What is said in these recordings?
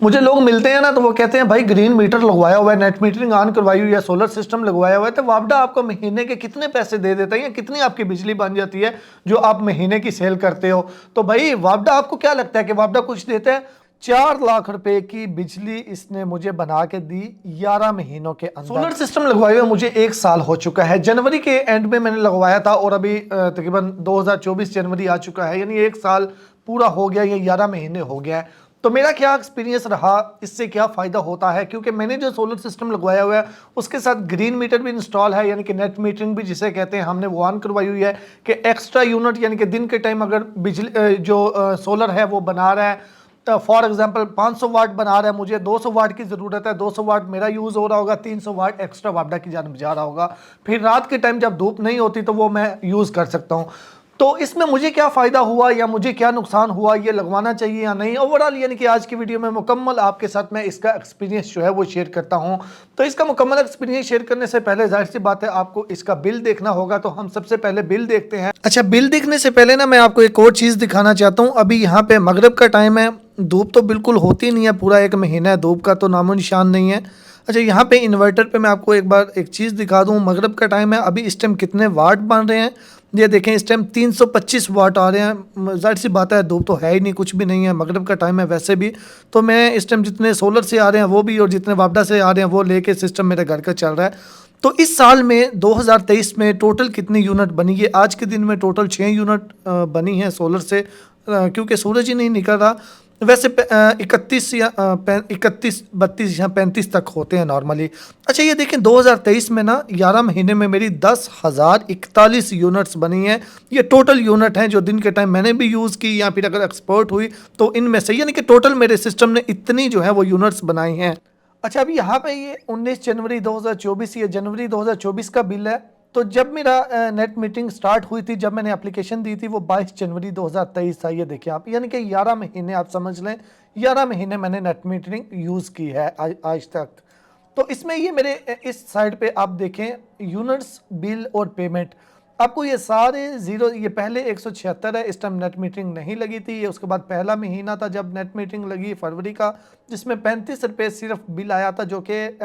मुझे लोग मिलते हैं ना तो वो कहते हैं भाई ग्रीन मीटर लगवाया हुआ है, नेट मीटरिंग ऑन करवाई हुई है, सोलर सिस्टम लगवाया हुआ है, तो वापडा आपको महीने के कितने पैसे दे देता है या कितनी आपकी बिजली बन जाती है जो आप महीने की सेल करते हो। तो भाई वापडा आपको क्या लगता है कि वापडा कुछ देता है? 4 लाख रुपए की बिजली इसने मुझे बना के दी 11 महीनों के अंदर। सोलर सिस्टम लगवाए हुए मुझे 1 साल हो चुका है, जनवरी के एंड में मैंने लगवाया था और अभी तकरीबन 2024 जनवरी आ चुका है, यानी 1 साल पूरा हो गया, ये 11 महीने हो गया है। तो मेरा क्या एक्सपीरियंस रहा, इससे क्या फ़ायदा होता है, क्योंकि मैंने जो सोलर सिस्टम लगवाया हुआ है उसके साथ ग्रीन मीटर भी इंस्टॉल है, यानी कि नेट मीटरिंग भी जिसे कहते हैं हमने वो ऑन करवाई हुई है कि एक्स्ट्रा यूनिट, यानी कि दिन के टाइम अगर बिजली जो सोलर है वो बना रहा है, फॉर एग्जांपल 500 वाट बना रहा है, मुझे 200 वाट की ज़रूरत है, 200 वाट मेरा यूज़ हो रहा होगा, 300 वाट एक्स्ट्रा वापडा की जानब जा रहा होगा, फिर रात के टाइम जब धूप नहीं होती तो वो मैं यूज़ कर सकता हूँ। तो इसमें मुझे क्या फ़ायदा हुआ या मुझे क्या नुकसान हुआ, ये लगवाना चाहिए या नहीं, ओवरऑल यानी कि आज की वीडियो में मुकम्मल आपके साथ मैं इसका एक्सपीरियंस जो है वो शेयर करता हूं। तो इसका मुकम्मल एक्सपीरियंस शेयर करने से पहले जाहिर सी बात है आपको इसका बिल देखना होगा, तो हम सबसे पहले बिल देखते हैं। अच्छा, बिल देखने से पहले ना मैं आपको एक और चीज़ दिखाना चाहता हूँ। अभी यहाँ पे मगरिब का टाइम है, धूप तो बिल्कुल होती नहीं है, पूरा एक महीना है, धूप का तो नामो निशान नहीं है। अच्छा, यहाँ पे इन्वर्टर पे मैं आपको एक बार एक चीज़ दिखा दूँ, मगरिब का टाइम है, अभी इस टाइम कितने वाट बन रहे हैं ये देखें, इस टाइम 325 वाट आ रहे हैं। जाहिर सी बात है धूप तो है ही नहीं, कुछ भी नहीं है, मगरिब का टाइम है वैसे भी। तो मैं इस टाइम जितने सोलर से आ रहे हैं वो भी और जितने वापडा से आ रहे हैं वो लेके सिस्टम मेरे घर का चल रहा है। तो इस साल में 2023 में टोटल कितनी यूनिट बनी है? आज के दिन में टोटल 6 यूनिट बनी है सोलर से, क्योंकि सूरज ही नहीं निकल रहा। वैसे 31 या 31 32 या 35 तक होते हैं नॉर्मली। अच्छा, ये देखें 2023 में ना 11 महीने में मेरी 10,041 यूनिट्स बनी हैं। ये टोटल यूनिट हैं जो दिन के टाइम मैंने भी यूज़ की या फिर अगर एक्सपोर्ट हुई तो इनमें से, यानी कि टोटल मेरे सिस्टम ने इतनी जो है वो यूनिट्स बनाई हैं। अच्छा, अभी यहाँ पे ये 19 जनवरी 2024, ये जनवरी 2024 का बिल है। तो जब मेरा नेट मीटिंग स्टार्ट हुई थी, जब मैंने एप्लीकेशन दी थी वो 22 जनवरी 2023 था। ये देखिए आप, यानी कि 11 महीने आप समझ लें, 11 महीने मैंने नेट मीटिंग यूज़ की है आज तक। तो इसमें ये मेरे इस साइड पे आप देखें यूनिट्स, बिल और पेमेंट, आपको ये सारे ज़ीरो, ये पहले 176 है, इस टाइम नेट मीटिंग नहीं लगी थी। ये उसके बाद पहला महीना था जब नेट मीटिंग लगी फरवरी का, जिसमें 35 रुपये सिर्फ बिल आया था जो कि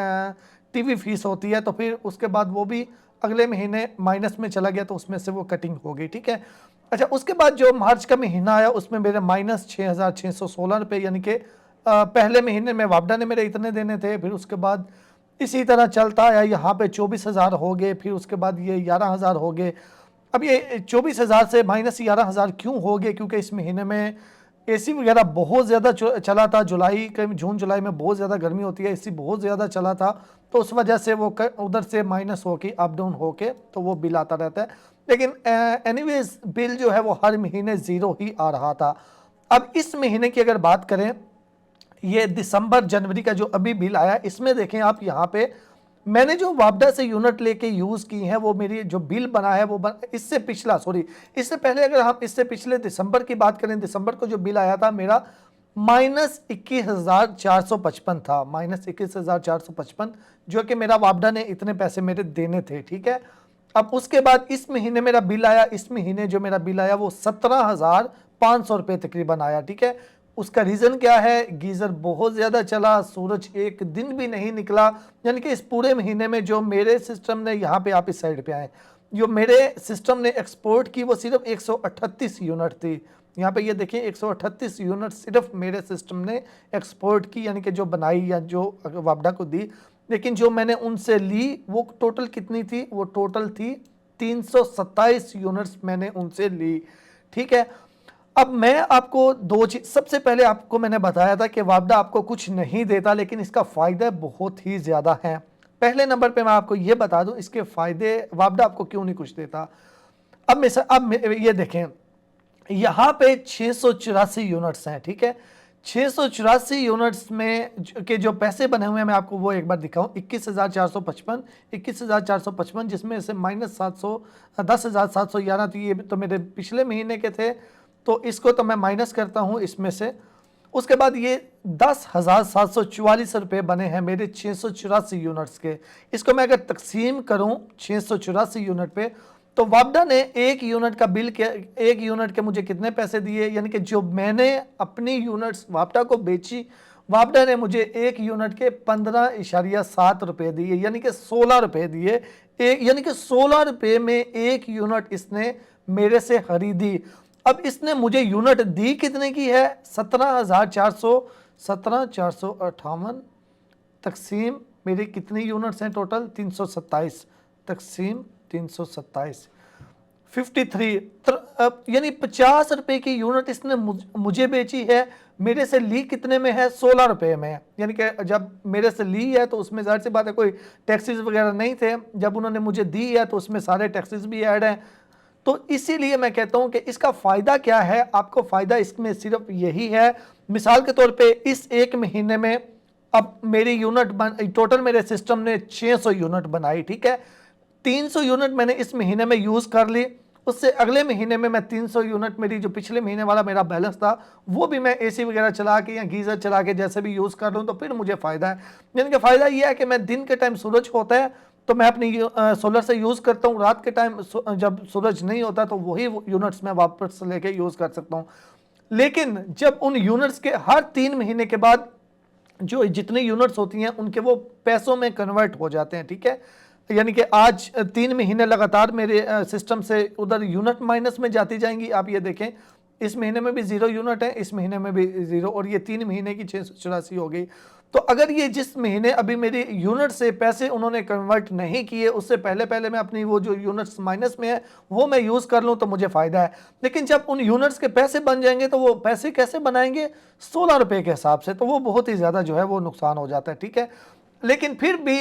टीवी फीस होती है। तो फिर उसके बाद वो भी अगले महीने माइनस में चला गया, तो उसमें से वो कटिंग हो गई, ठीक है। अच्छा, उसके बाद जो मार्च का महीना आया उसमें मेरे माइनस 6,616 रुपये, यानी कि पहले महीने में वापडा ने मेरे इतने देने थे, फिर उसके बाद इसी तरह चलता आया, यहाँ पे 24,000 हो गए, फिर उसके बाद ये 11,000 हो गए। अब ये 24,000 से माइनस 11,000 क्यों हो गए? क्योंकि इस महीने में एसी वगैरह बहुत ज़्यादा चला था, जुलाई के जून जुलाई में बहुत ज़्यादा गर्मी होती है, एसी बहुत ज़्यादा चला था, तो उस वजह से वो उधर से माइनस हो के अप डाउन हो के तो वो बिल आता रहता है। लेकिन एनीवेज बिल जो है वो हर महीने ज़ीरो ही आ रहा था। अब इस महीने की अगर बात करें, ये दिसंबर जनवरी का जो अभी बिल आया, इसमें देखें आप, यहाँ पे मैंने जो वापडा से यूनिट लेके यूज़ की हैं वो मेरी जो बिल बना है वो इससे पिछला, सॉरी इससे पहले अगर हम इससे पिछले दिसंबर की बात करें, दिसंबर को जो बिल आया था मेरा माइनस 21,455 था, माइनस 21,455, जो कि मेरा वापडा ने इतने पैसे मेरे देने थे, ठीक है। अब उसके बाद इस महीने मेरा बिल आया, इस महीने जो मेरा बिल आया वो 17,500 रुपये तकरीबन आया, ठीक है। उसका रीज़न क्या है? गीज़र बहुत ज़्यादा चला, सूरज एक दिन भी नहीं निकला, यानी कि इस पूरे महीने में जो मेरे सिस्टम ने, यहाँ पे आप इस साइड पे आए, जो मेरे सिस्टम ने एक्सपोर्ट की वो सिर्फ 138 यूनिट थी। यहाँ पे ये देखिए 138 यूनिट सिर्फ मेरे सिस्टम ने एक्सपोर्ट की, यानी कि जो बनाई या जो वापडा को दी। लेकिन जो मैंने उनसे ली वो टोटल कितनी थी? वो टोटल थी 327 यूनिट्स मैंने उनसे ली, ठीक है। अब मैं आपको दो चीज, सबसे पहले आपको मैंने बताया था कि वापडा आपको कुछ नहीं देता, लेकिन इसका फ़ायदा बहुत ही ज़्यादा है। पहले नंबर पे मैं आपको ये बता दूं इसके फ़ायदे, वापडा आपको क्यों नहीं कुछ देता। अब ये देखें, यहाँ पे 684 यूनिट्स हैं, ठीक है। 684 यूनिट्स में के जो पैसे बने हुए हैं मैं आपको वो एक बार दिखाऊं, 21,455, जिसमें से माइनस 10,711 थी, ये तो मेरे पिछले महीने के थे, तो इसको तो मैं माइनस करता हूं इसमें से। उसके बाद ये 10,744 रुपये बने हैं मेरे 684 यूनिट्स के। इसको मैं अगर तकसीम करूं 684 यूनिट पे, तो वापडा ने एक यूनिट का बिल के, एक यूनिट के मुझे कितने पैसे दिए, यानी कि जो मैंने अपनी यूनिट्स वापडा को बेची वापडा ने मुझे एक यूनिट के 15.7 रुपए दिए, यानी कि 16 रुपए दिए, यानी कि 16 रुपए में एक यूनिट इसने मेरे से खरीदी। अब इसने मुझे यूनिट दी कितने की है, 17,458 तकसीम मेरी कितनी यूनिट्स हैं टोटल, 327 तकसीम 327, 53, यानी 50 रुपए की यूनिट इसने मुझे बेची है, मेरे से ली कितने में है, 16 रुपए में। यानी कि जब मेरे से ली है तो उसमें जाहिर सी बात है कोई टैक्सेस वगैरह नहीं थे, जब उन्होंने मुझे दी है तो उसमें सारे टैक्सेस भी ऐड हैं। तो इसीलिए मैं कहता हूं कि इसका फ़ायदा क्या है, आपको फ़ायदा इसमें सिर्फ यही है, मिसाल के तौर पे इस एक महीने में अब मेरी यूनिट टोटल मेरे सिस्टम ने 600 यूनिट बनाई, ठीक है, 300 यूनिट मैंने इस महीने में यूज़ कर ली, उससे अगले महीने में मैं 300 यूनिट मेरी जो पिछले महीने वाला मेरा बैलेंस था वो भी मैं एसी वगैरह चला के या गीज़र चला के जैसे भी यूज़ कर लूँ तो फिर मुझे फ़ायदा है। यानी कि फ़ायदा ये है कि मैं दिन के टाइम सूरज होता है तो मैं अपनी सोलर से यूज़ करता हूँ, रात के टाइम जब सूरज नहीं होता तो वही यूनिट्स मैं वापस लेके यूज़ कर सकता हूँ। लेकिन जब उन यूनिट्स के हर 3 महीने के बाद जो जितनी यूनिट्स होती हैं उनके वो पैसों में कन्वर्ट हो जाते हैं, ठीक है, यानी कि आज 3 महीने लगातार मेरे सिस्टम से उधर यूनिट माइनस में जाती जाएंगी। आप ये देखें इस महीने में भी 0 यूनिट है, इस महीने में भी 0, और ये 3 महीने की 684 हो गई। तो अगर ये जिस महीने अभी मेरी यूनिट से पैसे उन्होंने कन्वर्ट नहीं किए उससे पहले मैं अपनी वो जो यूनिट्स माइनस में है वो मैं यूज़ कर लूँ तो मुझे फ़ायदा है। लेकिन जब उन यूनिट्स के पैसे बन जाएंगे तो वो पैसे कैसे बनाएंगे, 16 रुपये के हिसाब से, तो वो बहुत ही ज़्यादा जो है वो नुकसान हो जाता है, ठीक है। लेकिन फिर भी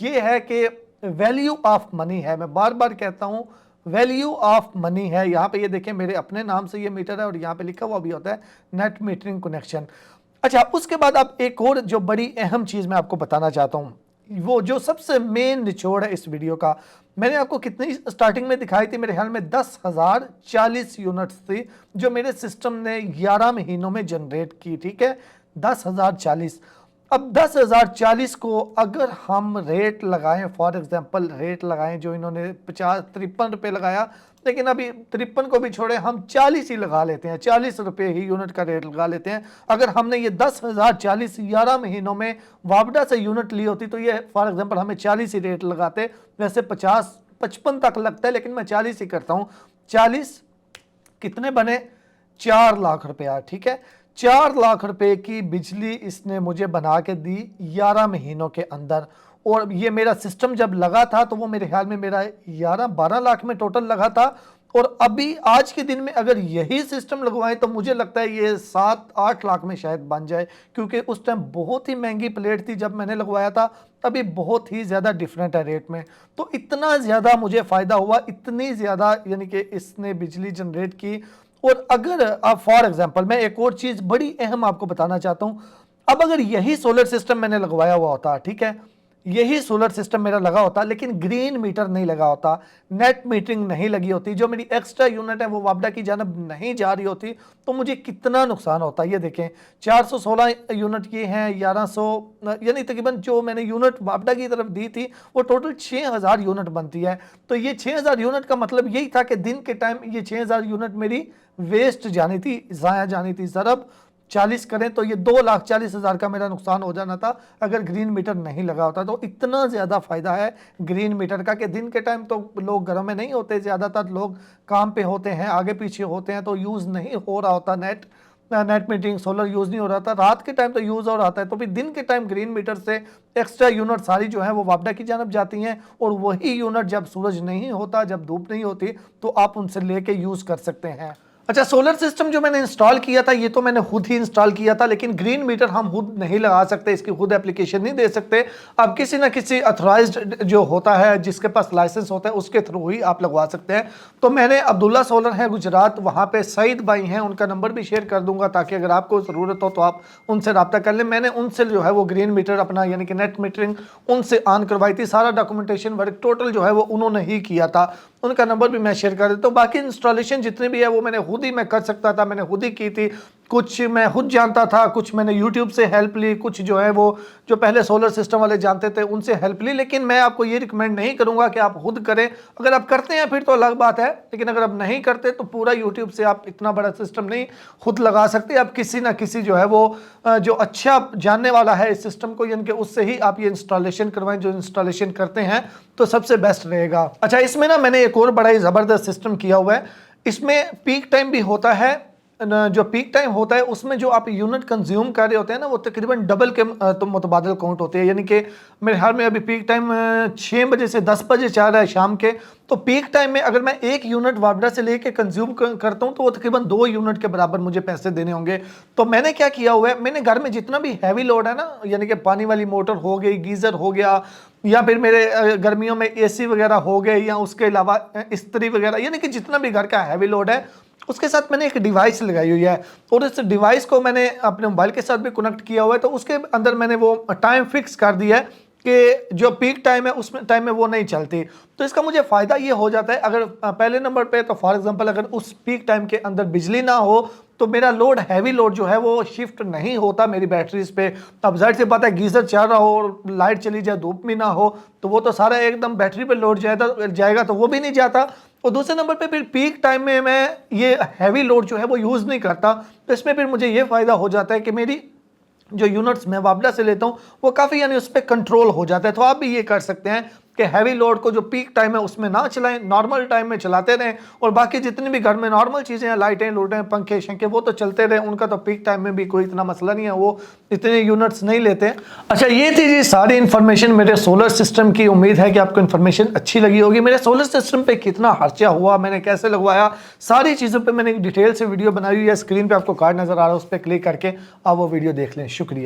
ये है कि वैल्यू ऑफ मनी है, मैं बार बार कहता हूँ वैल्यू ऑफ मनी है। यहाँ पे ये देखें मेरे अपने नाम से ये मीटर है और यहाँ पे लिखा हुआ भी होता है नेट मीटरिंग कनेक्शन। अच्छा, उसके बाद अब एक और जो बड़ी अहम चीज़ मैं आपको बताना चाहता हूँ, वो जो सबसे मेन निचोड़ है इस वीडियो का, मैंने आपको कितनी स्टार्टिंग में दिखाई थी, मेरे ख्याल में 10,040 यूनिट्स थी जो मेरे सिस्टम ने 11 महीनों में जनरेट की, ठीक है, 10,040। अब 10,040 को अगर हम रेट लगाएं, फॉर एग्जांपल रेट लगाएं जो इन्होंने 53 रुपये लगाया, लेकिन अभी 53 को भी छोड़े हम 40 ही लगा लेते हैं, 40 रुपये ही यूनिट का रेट लगा लेते हैं। अगर हमने ये 10,040 11 महीनों में वापडा से यूनिट ली होती तो ये फॉर एग्जांपल हमें 40 ही रेट लगाते, वैसे 50-55 तक लगता है लेकिन मैं 40 ही करता हूँ। 40 कितने बने, 4 लाख रुपया, ठीक है, 4 लाख रुपए की बिजली इसने मुझे बना के दी 11 महीनों के अंदर। और ये मेरा सिस्टम जब लगा था तो वो मेरे ख्याल में मेरा 11-12 लाख में टोटल लगा था, और अभी आज के दिन में अगर यही सिस्टम लगवाएं तो मुझे लगता है ये 7-8 लाख में शायद बन जाए, क्योंकि उस टाइम बहुत ही महंगी प्लेट थी जब मैंने लगवाया था, अभी बहुत ही ज़्यादा डिफरेंट है रेट में। तो इतना ज़्यादा मुझे फ़ायदा हुआ, इतनी ज़्यादा यानी कि इसने बिजली जनरेट की। और अगर आप फॉर एग्जांपल मैं एक और चीज़ बड़ी अहम आपको बताना चाहता हूँ, अब अगर यही सोलर सिस्टम मैंने लगवाया हुआ होता, ठीक है, यही सोलर सिस्टम मेरा लगा होता लेकिन ग्रीन मीटर नहीं लगा होता, नेट मीटरिंग नहीं लगी होती, जो मेरी एक्स्ट्रा यूनिट है वो वापडा की जानब नहीं जा रही होती, तो मुझे कितना नुकसान होता। ये देखें 416 यूनिट ये हैं, 1100 यानी तकरीबन जो मैंने यूनिट वापडा की तरफ दी थी वो टोटल 6,000 यूनिट बनती है। तो ये 6,000 यूनिट का मतलब यही था कि दिन के टाइम ये 6,000 यूनिट मेरी वेस्ट जानी थी, ज़ाया जानी थी। ज़रब 40 करें तो ये 2,40,000 का मेरा नुकसान हो जाना था अगर ग्रीन मीटर नहीं लगा होता। तो इतना ज़्यादा फ़ायदा है ग्रीन मीटर का कि दिन के टाइम तो लोग घरों में नहीं होते, ज़्यादातर लोग काम पे होते हैं, आगे पीछे होते हैं, तो यूज़ नहीं हो रहा होता नेट मीटरिंग सोलर यूज़ नहीं हो रहा था, रात के टाइम तो यूज़ हो रहा था। तो फिर दिन के टाइम ग्रीन मीटर से एक्स्ट्रा यूनिट सारी जो है वो वापडा की जानब जाती हैं, और वही यूनिट जब सूरज नहीं होता, जब धूप नहीं होती, तो आप उनसे लेके यूज़ कर सकते हैं। अच्छा, सोलर सिस्टम जो मैंने इंस्टॉल किया था ये तो मैंने खुद ही इंस्टॉल किया था, लेकिन ग्रीन मीटर हम खुद नहीं लगा सकते, इसकी खुद एप्लीकेशन नहीं दे सकते। आप किसी ना किसी अथॉराइज्ड जो होता है, जिसके पास लाइसेंस होता है, उसके थ्रू ही आप लगवा सकते हैं। तो मैंने अब्दुल्ला सोलर है गुजरात, वहाँ पे सईद भाई हैं, उनका नंबर भी शेयर कर दूंगा ताकि अगर आपको ज़रूरत हो तो आप उनसे रब्ता कर लें। मैंने उनसे जो है वो ग्रीन मीटर अपना यानी कि नेट मीटरिंग उनसे ऑन करवाई थी, सारा डॉक्यूमेंटेशन वर्क टोटल जो है वो उन्होंने ही किया था, उनका नंबर भी मैं शेयर कर देता हूँ। बाकी इंस्टॉलेशन जितनी भी है वो मैंने खुद ही मैं कर सकता था, मैंने खुद ही की थी, कुछ मैं खुद जानता था, कुछ मैंने यूट्यूब से हेल्प ली, कुछ जो है वो जो पहले सोलर सिस्टम वाले जानते थे उनसे हेल्प ली। लेकिन मैं आपको ये रिकमेंड नहीं करूंगा कि आप खुद करें। अगर आप करते हैं फिर तो अलग बात है, लेकिन अगर आप नहीं करते तो पूरा यूट्यूब से आप इतना बड़ा सिस्टम नहीं खुद लगा सकते। आप किसी ना किसी जो है वो जो अच्छा जानने वाला है इस सिस्टम को, यानी कि उससे ही आप ये इंस्टॉलेशन करवाएं। जो इंस्टॉलेशन करते हैं तो सबसे बेस्ट रहेगा। अच्छा, इसमें ना मैंने एक और बड़ा ही ज़बरदस्त सिस्टम किया हुआ है। इसमें पीक टाइम भी होता है। जो पीक टाइम होता है उसमें जो आप यूनिट कंज्यूम कर रहे होते हैं ना, वो तकरीबन डबल के तो मुतबादल काउंट होते हैं। यानी कि मेरे ख्याल में अभी पीक टाइम 6 बजे से 10 बजे चल रहा है शाम के। तो पीक टाइम में अगर मैं 1 यूनिट वापडा से लेके कंज्यूम करता हूँ तो वो तकरीबन 2 यूनिट के बराबर मुझे पैसे देने होंगे। तो मैंने क्या किया हुआ है, मैंने घर में जितना भी हैवी लोड है ना, यानी कि पानी वाली मोटर हो गई, गीज़र हो गया, या फिर मेरे गर्मियों में एसी वगैरह हो गए, या उसके अलावा इस्त्री वगैरह, यानी कि जितना भी घर का हैवी लोड है उसके साथ मैंने एक डिवाइस लगाई हुई है। और इस डिवाइस को मैंने अपने मोबाइल के साथ भी कनेक्ट किया हुआ है। तो उसके अंदर मैंने वो टाइम फिक्स कर दिया है कि जो पीक टाइम है उसमें टाइम में वो नहीं चलती। तो इसका मुझे फ़ायदा ये हो जाता है, अगर पहले नंबर पे तो फॉर एग्जांपल अगर उस पीक टाइम के अंदर बिजली ना हो तो मेरा लोड हैवी लोड जो है वो शिफ्ट नहीं होता मेरी बैटरीज पे। अब जाहिर सी बात है, गीज़र चल रहा हो और लाइट चली जाए, धूप में ना हो, तो वो तो सारा एकदम बैटरी पे लोड जाएगा तो वो भी नहीं जाता। और दूसरे नंबर पे फिर पीक टाइम में मैं ये हैवी लोड जो है वो यूज़ नहीं करता। तो इसमें फिर मुझे ये फ़ायदा हो जाता है कि मेरी जो यूनिट्स मैं वापडा से लेता हूँ वो काफ़ी यानी उस पर कंट्रोल हो जाता है। तो आप भी ये कर सकते हैं कि हैवी लोड को जो पीक टाइम है उसमें ना चलाएं, नॉर्मल टाइम में चलाते रहें। और बाकी जितनी भी घर में नॉर्मल चीज़ें हैं, लाइटें लूटें पंखे शंखे, वो तो चलते रहें, उनका तो पीक टाइम में भी कोई इतना मसला नहीं है, वो इतने यूनिट्स नहीं लेते। अच्छा, ये थी जी सारी इन्फॉर्मेशन मेरे सोलर सिस्टम की। उम्मीद है कि आपको इन्फॉर्मेशन अच्छी लगी होगी। मेरे सोलर सिस्टम पर कितना खर्चा हुआ, मैंने कैसे लगवाया, सारी चीज़ों पर मैंने एक डिटेल से वीडियो बनाई हुई है। स्क्रीन पर आपको कार्ड नज़र आ रहा है, उस पर क्लिक करके आप वो वीडियो देख लें। शुक्रिया।